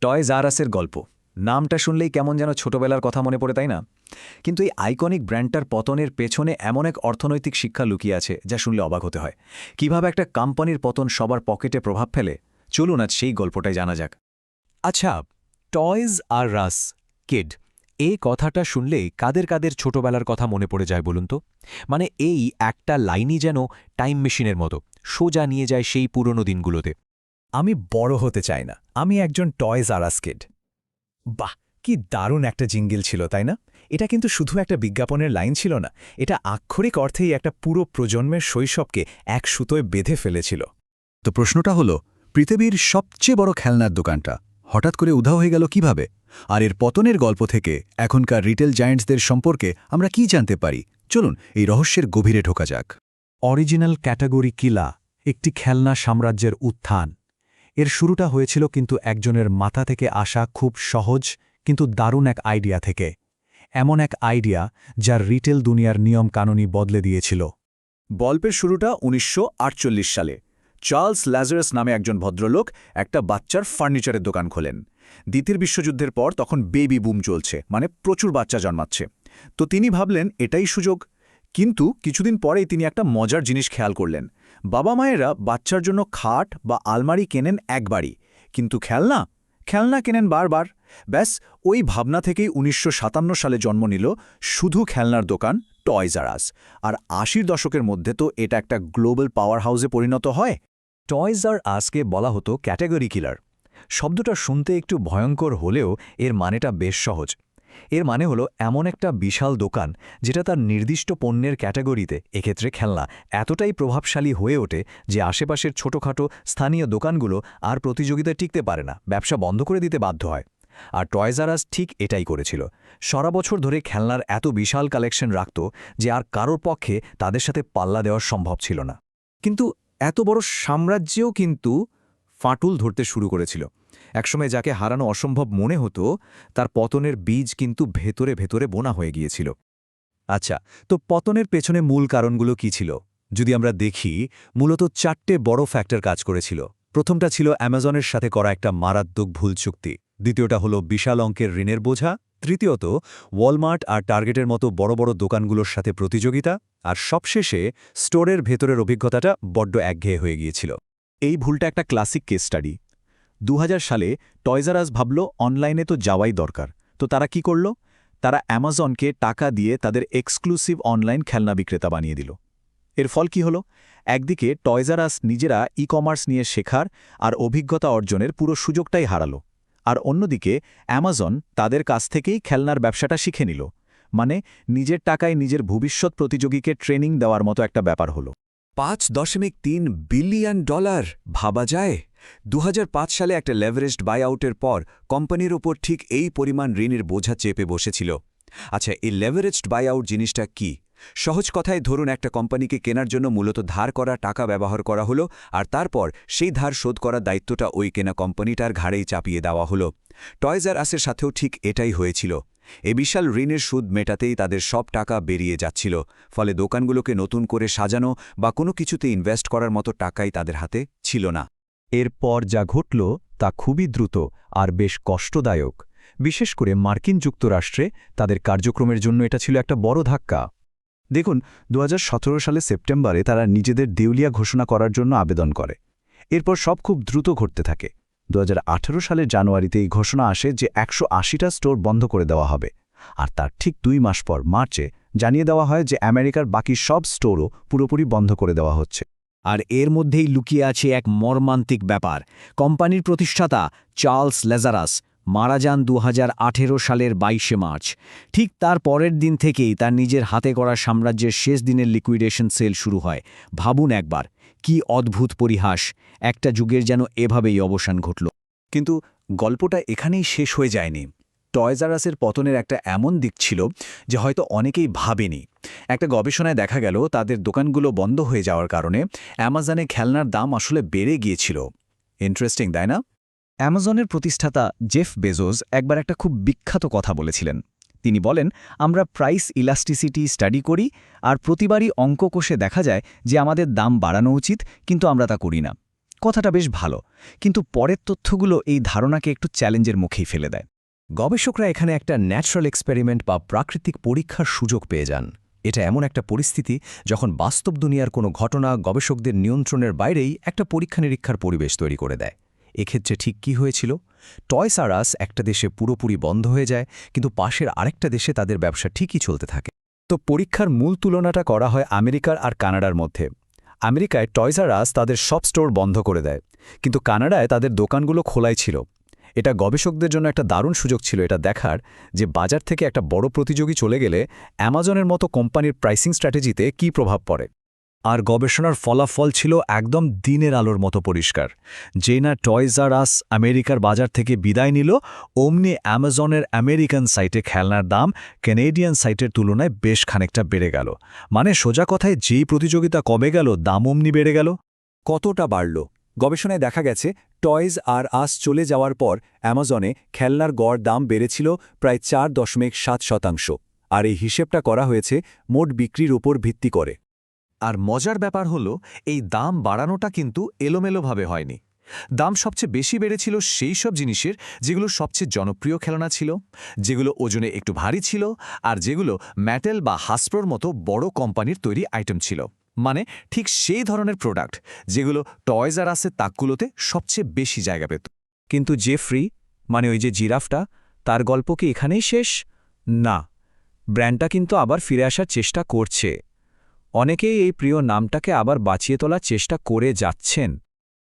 Toys আর আসের গল্প। নামটা শুনলেই কেমন যেন ছোটবেলার কথা মনে পড়ে, তাই না? কিন্তু এই আইকনিক ব্র্যান্ডটার পতনের পেছনে এমন এক অর্থনৈতিক শিক্ষা লুকিয়ে আছে যা শুনলে অবাক হতে হয়। কিভাবে একটা কোম্পানির পতন সবার পকেটে প্রভাব ফেলে, চলুন আজ সেই গল্পটাই জানা যাক। আচ্ছা, টয়জ আর রাস কিড, এই কথাটা শুনলেই কাদের কাদের ছোটবেলার কথা মনে পড়ে যায় বলুন তো? মানে এই একটা লাইনই যেন টাইম মেশিনের মতো সোজা নিয়ে যায় সেই পুরনো দিনগুলোতে। আমি বড় হতে চাই না, আমি একজন টয়জ আর আস কিড। বাহ, কি দারুণ একটা জিঙ্গল ছিল, তাই না? এটা কিন্তু শুধু একটা বিজ্ঞাপনের লাইন ছিল না, এটা আক্ষরিক অর্থেই একটা পুরো প্রজন্মের শৈশবকে এক সুতোয় বেঁধে ফেলেছিল। তো প্রশ্নটা হলো, পৃথিবীর সবচেয়ে বড় খেলনার দোকানটা হঠাৎ করে উধাও হয়ে গেল কিভাবে? আর এর পতনের গল্প থেকে এখনকার রিটেল জায়ান্টসদের সম্পর্কে আমরা কি জানতে পারি? চলুন এই রহস্যের গভীরে ঢোকা যাক। অরিজিনাল ক্যাটাগরি কিলা, একটি খেলনা সাম্রাজ্যের উত্থান। এর শুরুটা হয়েছিল কিন্তু একজনের মাথা থেকে আসা খুব সহজ কিন্তু দারুণ এক আইডিয়া থেকে। এমন এক আইডিয়া যার রিটেল দুনিয়ার নিয়মকানুনই বদলে দিয়েছিল। গল্পের শুরুটা ১৯৪৮ সালে। চার্লস ল্যাজারাস নামে একজন ভদ্রলোক একটা বাচ্চার ফার্নিচারের দোকান খোলেন। দ্বিতীয় বিশ্বযুদ্ধের পর তখন বেবি বুম চলছে, মানে প্রচুর বাচ্চা জন্মাচ্ছে। তো তিনি ভাবলেন এটাই সুযোগ। কিন্তু কিছুদিন পরেই তিনি একটা মজার জিনিস খেয়াল করলেন। বাবা মায়েরা বাচ্চার জন্য খাট বা আলমারি কেনেন একবারই, কিন্তু খেলনা কেনেন বারবার। ব্যাস, ওই ভাবনা থেকেই ১৯৫৭ সালে জন্ম নিল শুধু খেলনার দোকান টয়জ আর আস। আর ৮০ দশকের মধ্যে তো এটা একটা গ্লোবাল পাওয়ার হাউসে পরিণত হয়। টয়জ আর আসকে বলা হতো ক্যাটাগরি কিলার। শব্দটা শুনতে একটু ভয়ঙ্কর হলেও এর মানেটা বেশ সহজ। এর মানে হলো এমন একটা বিশাল দোকান যেটা তার নির্দিষ্ট পণ্যের ক্যাটাগরিতে, এক্ষেত্রে খেলনা, এতটাই প্রভাবশালী হয়ে ওঠে যে আশেপাশের ছোটখাটো স্থানীয় দোকানগুলো আর প্রতিযোগিতায় টিকতে পারে না, ব্যবসা বন্ধ করে দিতে বাধ্য হয়। আর টয়জ আর আস ঠিক এটাই করেছিল। সারা বছর ধরে খেলনার এত বিশাল কালেকশন রাখত যে আর কারোর পক্ষে তাদের সাথে পাল্লা দেওয়া সম্ভব ছিল না। কিন্তু এত বড় সাম্রাজ্যেও কিন্তু ফাটল ধরতে শুরু করেছিল। একসময় যাকে হারানো অসম্ভব মনে হতো, তার পতনের বীজ কিন্তু ভেতরে ভেতরে বোনা হয়ে গিয়েছিল। আচ্ছা, তো পতনের পেছনে মূল কারণগুলো কি ছিল? যদি আমরা দেখি, মূলত ৪টে বড় ফ্যাক্টর কাজ করেছিল। প্রথমটা ছিল অ্যামাজনের সাথে করা একটা মারাত্মক ভুল চুক্তি। দ্বিতীয়টা হলো বিশাল অঙ্কের ঋণের বোঝা। তৃতীয়ত ওয়ালমার্ট আর টার্গেটের মতো বড় বড় দোকানগুলোর সাথে প্রতিযোগিতা। আর সবশেষে স্টোরের ভেতরের অভিজ্ঞতাটা বড্ড একঘেয়ে হয়ে গিয়েছিল। এই ভুলটা একটা ক্লাসিক কেস স্টাডি। ২০০০ সালে টয়জ আর আস ভাবল অনলাইনে তো যাওয়াই দরকার। তো তারা কি করল? তারা অ্যামাজনকে টাকা দিয়ে তাদের এক্সক্লুসিভ অনলাইন খেলনা বিক্রেতা বানিয়ে দিল। এর ফল কি হলো? একদিকে টয়জ আর আস নিজেরা ই-কমার্স নিয়ে শেখার আর অভিজ্ঞতা অর্জনের পুরো সুযোগটাই হারালো, আর অন্যদিকে অ্যামাজন তাদের কাছ থেকেই খেলনার ব্যবসাটা শিখে নিল। মানে নিজের টাকায় নিজের ভবিষ্যৎ প্রতিযোগীকে ট্রেনিং দেওয়ার মতো একটা ব্যাপার হলো। $৫.৩ বিলিয়ন, ভাবা যায়? ২০০৫ সালে একটা লেভারেজড বাইআউটের পর কোম্পানির ওপর ঠিক এই পরিমাণ ঋণের বোঝা চেপে বসেছিল। আচ্ছা, এই লেভারেজড বাইআউট জিনিসটা কি? সহজ কথায় ধরুন, একটা কোম্পানিকে কেনার জন্য মূলত ধার করা টাকা ব্যবহার করা হলো, আর তারপর সেই ধার শোধ করার দায়িত্বটা ওই কেনা কোম্পানিটার ঘাড়েই চাপিয়ে দেওয়া হলো। টয়জ আর আসের সাথেও ঠিক এটাই হয়েছিল। এ বিশাল ঋণের সুদ মেটাতেই তাদের সব টাকা বেরিয়ে যাচ্ছিল, ফলে দোকানগুলোকে নতুন করে সাজানো বা কোনো কিছুতে ইনভেস্ট করার মতো টাকাই তাদের হাতে ছিল না। এরপর যা ঘটল তা খুবই দ্রুত আর বেশ কষ্টদায়ক। বিশেষ করে মার্কিন যুক্তরাষ্ট্রে তাদের কার্যক্রমের জন্য এটা ছিল একটা বড় ধাক্কা। দেখুন, ২০১৭ সালে সেপ্টেম্বরে তারা নিজেদের দেউলিয়া ঘোষণা করার জন্য আবেদন করে। এরপর সব খুব দ্রুত ঘটতে থাকে। ২০১৮ সালের জানুয়ারিতে এই ঘোষণা আসে যে ১৮০টা স্টোর বন্ধ করে দেওয়া হবে। আর তার ঠিক ২ মাস পর মার্চে জানিয়ে দেওয়া হয় যে আমেরিকার বাকি সব স্টোরও পুরোপুরি বন্ধ করে দেওয়া হচ্ছে। আর এর মধ্যেই লুকিয়ে আছে এক মর্মান্তিক ব্যাপার। কোম্পানির প্রতিষ্ঠাতা চার্লস ল্যাজারাস মারা যান ২০১৮ সালের ২২শে মার্চ। ঠিক তার পরের দিন থেকেই তার নিজের হাতে করা সাম্রাজ্যের শেষ দিনের লিকুইডেশন সেল শুরু হয়। ভাবুন একবার, কি অদ্ভুত পরিহাস! একটা যুগের যেন এভাবেই অবসান ঘটল। কিন্তু গল্পটা এখানেই শেষ হয়ে যায়নি। টয়জ আর আসের পতনের একটা এমন দিক ছিল যে হয়তো অনেকেই ভাবেনি। একটা গবেষণায় দেখা গেল তাদের দোকানগুলো বন্ধ হয়ে যাওয়ার কারণে অ্যামাজনে খেলনার দাম আসলে বেড়ে গিয়েছিল। ইন্টারেস্টিং, তাই না? অ্যামাজনের প্রতিষ্ঠাতা জেফ বেজোস একবার একটা খুব বিখ্যাত কথা বলেছিলেন। তিনি বলেন, আমরা প্রাইস ইলাস্টিসিটি স্টাডি করি, আর প্রতিবারই অঙ্ক কষে দেখা যায় যে আমাদের দাম বাড়ানো উচিত, কিন্তু আমরা তা করি না। কথাটা বেশ ভালো, কিন্তু পরের তথ্যগুলো এই ধারণাকে একটু চ্যালেঞ্জের মুখেই ফেলে দেয়। গবেষকরা এখানে একটা ন্যাচারাল এক্সপেরিমেন্ট বা প্রাকৃতিক পরীক্ষার সুযোগ পেয়ে যান। এটা এমন একটা পরিস্থিতি যখন বাস্তব দুনিয়ার কোনো ঘটনা গবেষকদের নিয়ন্ত্রণের বাইরেই একটা পরীক্ষা নিরীক্ষার পরিবেশ তৈরি করে দেয়। এক্ষেত্রে ঠিক কি হয়েছিল? টয়স আর আস একটা দেশে পুরোপুরি বন্ধ হয়ে যায়, কিন্তু পাশের আরেকটা দেশে তাদের ব্যবসা ঠিকই চলতে থাকে। তো পরীক্ষার মূল তুলনাটা করা হয় আমেরিকার আর কানাডার মধ্যে। আমেরিকায় টয়স আর আস তাদের সব স্টোর বন্ধ করে দেয়, কিন্তু কানাডায় তাদের দোকানগুলো খোলাই ছিল। এটা গবেষকদের জন্য একটা দারুণ সুযোগ ছিল এটা দেখার যে বাজার থেকে একটা বড় প্রতিযোগী চলে গেলে অ্যামাজনের মতো কোম্পানির প্রাইসিং স্ট্র্যাটেজিতে কী প্রভাব পড়ে। আর গবেষণার ফলাফল ছিল একদম দিনের আলোর মতো পরিষ্কার। যেই না টয়স আর আস আমেরিকার বাজার থেকে বিদায় নিল, অমনি অ্যামাজনের আমেরিকান সাইটে খেলনার দাম ক্যানেডিয়ান সাইটের তুলনায় বেশ খানিকটা বেড়ে গেল। মানে সোজা কথায় যেই প্রতিযোগিতা কমে গেল, দাম অমনি বেড়ে গেল। কতটা বাড়ল? গবেষণায় দেখা গেছে টয়স আর আস চলে যাওয়ার পর অ্যামাজনে খেলনার গড় দাম বেড়েছিল প্রায় 4.7%, আর এই হিসেবটা করা হয়েছে মোট বিক্রির উপর ভিত্তি করে। আর মজার ব্যাপার হলো, এই দাম বাড়ানোটা কিন্তু এলোমেলোভাবে হয়নি। দাম সবচেয়ে বেশি বেড়েছিল সেই সব জিনিসের যেগুলো সবচেয়ে জনপ্রিয় খেলনা ছিল, যেগুলো ওজনে একটু ভারী ছিল, আর যেগুলো ম্যাটেল বা হাসপ্রোর মতো বড় কোম্পানির তৈরি আইটেম ছিল। মানে ঠিক সেই ধরনের প্রোডাক্ট যেগুলো টয়স আর আসের তাকগুলোতে সবচেয়ে বেশি জায়গা পেত। কিন্তু জেফ্রি, মানে ওই যে জিরাফটা, তার গল্প কি এখানেই শেষ? না, ব্র্যান্ডটা কিন্তু আবার ফিরে আসার চেষ্টা করছে। অনেকেই এই প্রিয় নামটাকে আবার বাঁচিয়ে তোলার চেষ্টা করে যাচ্ছেন।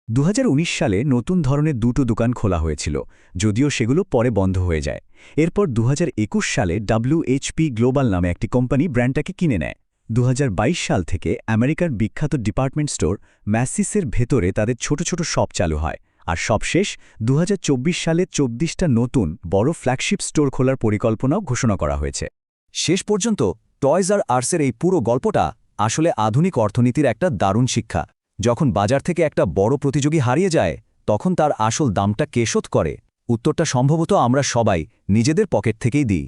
2019 সালে নতুন ধরনের দুটো দোকান খোলা হয়েছিল, যদিও সেগুলো পরে বন্ধ হয়ে যায়। এরপর 2021 সালে WHP গ্লোবাল নামে একটি কোম্পানি ব্র্যান্ডটাকে কিনে নেয়। 2022 সাল থেকে আমেরিকার বিখ্যাত ডিপার্টমেন্ট স্টোর ম্যাসিসের ভেতরে তাদের ছোট ছোট শপ চালু হয়। আর সবশেষ 2024 সালে 24টা নতুন বড় ফ্ল্যাগশিপ স্টোর খোলার পরিকল্পনাও ঘোষণা করা হয়েছে। শেষ পর্যন্ত টয়স আর আর্সের এই পুরো গল্পটা আসলে আধুনিক অর্থনীতির একটা দারুণ শিক্ষা। যখন বাজার থেকে একটা বড় প্রতিযোগী হারিয়ে যায়, তখন তার আসল দামটা কে শোধ করে? উত্তরটা সম্ভবত আমরা সবাই নিজেদের পকেট থেকেই দিই।